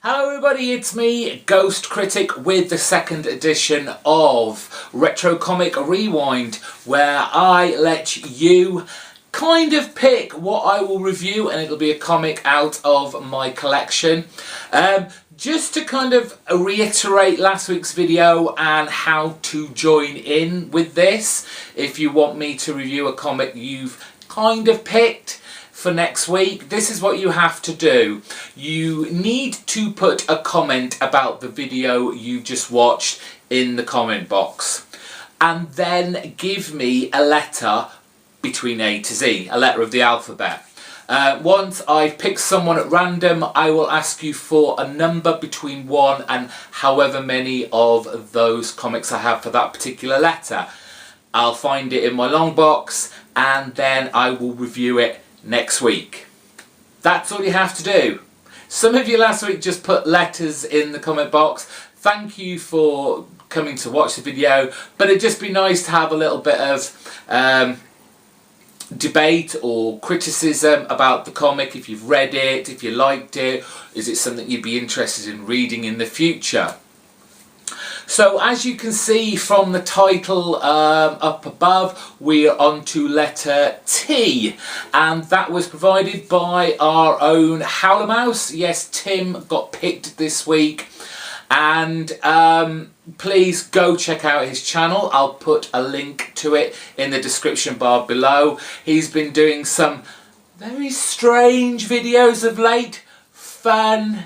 Hello everybody, it's me, GhostCritic, with the second edition of Retro Comic Rewind, where I let you kind of pick what I will review, and it'll be a comic out of my collection. Just to kind of reiterate last week's video and how to join in with this, if you want me to review a comic you've kind of picked for next week, this is what you have to do. You need to put a comment about the video you've just watched in the comment box, and then give me a letter between A to Z, a letter of the alphabet. Once I've picked someone at random, I will ask you for a number between 1 and however many of those comics I have for that particular letter. I'll find it in my long box and then I will review it next week. That's all you have to do. Some of you last week just put letters in the comment box. Thank you for coming to watch the video, but it'd just be nice to have a little bit of debate or criticism about the comic, if you've read it, if you liked it, is it something you'd be interested in reading in the future. So as you can see from the title up above, we're on to letter T, and that was provided by our own HowlerMouse. Yes, Tim got picked this week, and please go check out his channel. I'll put a link to it in the description bar below. He's been doing some very strange videos of late, fun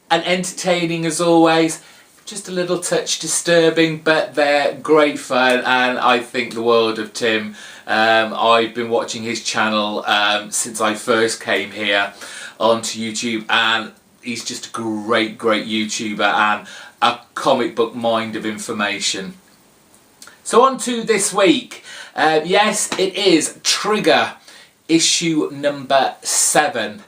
and entertaining as always. Just a little touch disturbing, but they're great fun, and I think the world of Tim. I've been watching his channel since I first came here onto YouTube, and he's just a great YouTuber and a comic book mind of information. So on to this week. Yes, it is Trigger, issue number 7.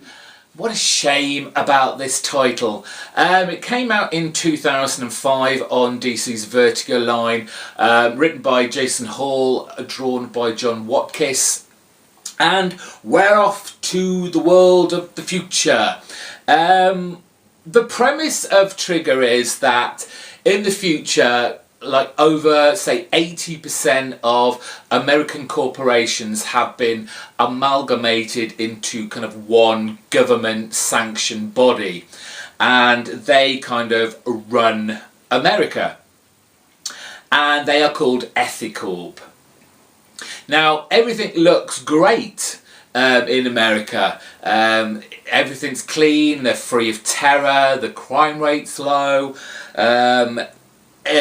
What a shame about this title. It came out in 2005 on DC's Vertigo line, written by Jason Hall, drawn by John Watkiss, and we're off to the world of the future. The premise of Trigger is that in the future, like over, say, 80% of American corporations have been amalgamated into kind of one government-sanctioned body, and they kind of run America, and they are called Ethicorp. Now, everything looks great in America. Everything's clean, they're free of terror, the crime rate's low,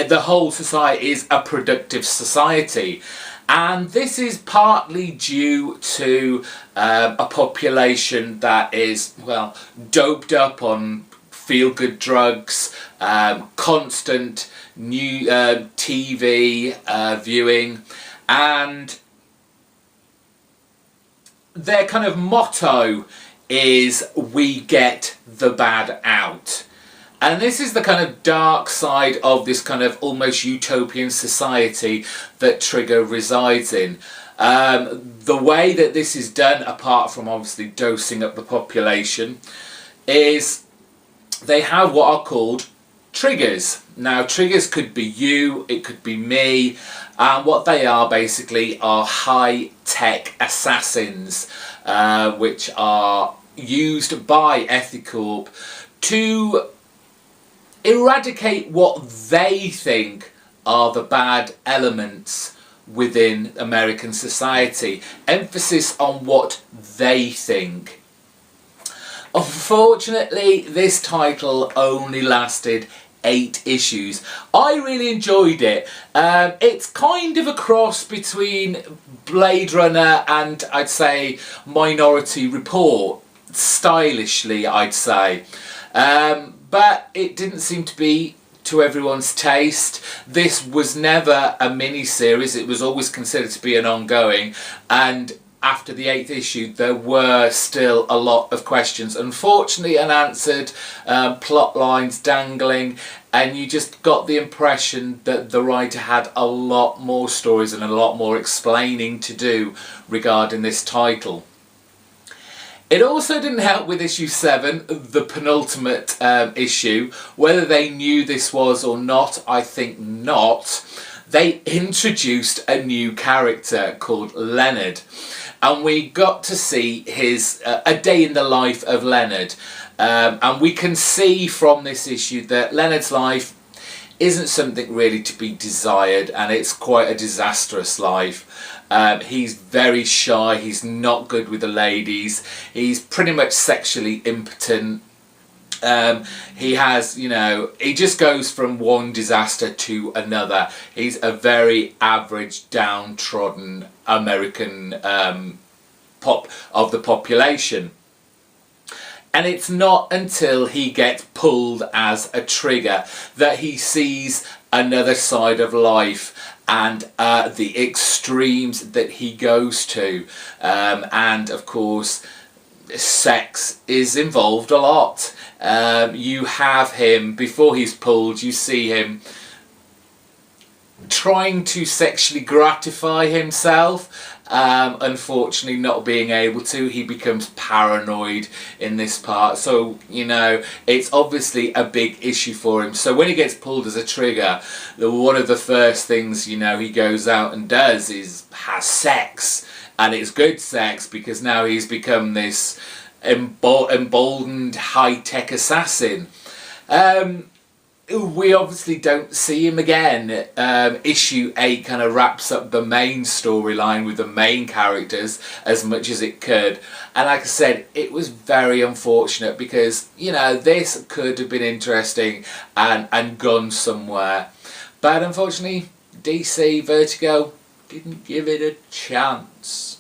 the whole society is a productive society, and this is partly due to a population that is, well, doped up on feel-good drugs, constant new TV viewing, and their kind of motto is "we get the bad out." And this is the kind of dark side of this kind of almost utopian society that Trigger resides in. The way that this is done, apart from obviously dosing up the population, is they have what are called triggers. Now, triggers could be you, it could be me, and what they are basically are high-tech assassins, which are used by Ethicorp to eradicate what they think are the bad elements within American society. Emphasis on what they think. Unfortunately, this title only lasted 8 issues. I really enjoyed it. It's kind of a cross between Blade Runner and, I'd say, Minority Report, stylishly, I'd say. But it didn't seem to be to everyone's taste. This was never a mini-series, it was always considered to be an ongoing, and after the 8th issue there were still a lot of questions, unfortunately unanswered, plot lines dangling, and you just got the impression that the writer had a lot more stories and a lot more explaining to do regarding this title. It also didn't help with issue 7, the penultimate issue. Whether they knew this was or not, I think not. They introduced a new character called Leonard, and we got to see his a day in the life of Leonard, and we can see from this issue that Leonard's life isn't something really to be desired, and it's quite a disastrous life. He's very shy, he's not good with the ladies, he's pretty much sexually impotent. He has, you know, he just goes from one disaster to another. He's a very average, downtrodden American pop of the population. And it's not until he gets pulled as a trigger that he sees another side of life and the extremes that he goes to. And of course, sex is involved a lot. You have him, before he's pulled, you see him trying to sexually gratify himself. Unfortunately not being able to, he becomes paranoid in this part, so you know it's obviously a big issue for him. So when he gets pulled as a trigger, one of the first things, you know, he goes out and does is has sex, and it's good sex because now he's become this emboldened high-tech assassin. We obviously don't see him again. Issue 8 kind of wraps up the main storyline with the main characters as much as it could. And like I said, it was very unfortunate because, you know, this could have been interesting and gone somewhere. But unfortunately, DC Vertigo didn't give it a chance.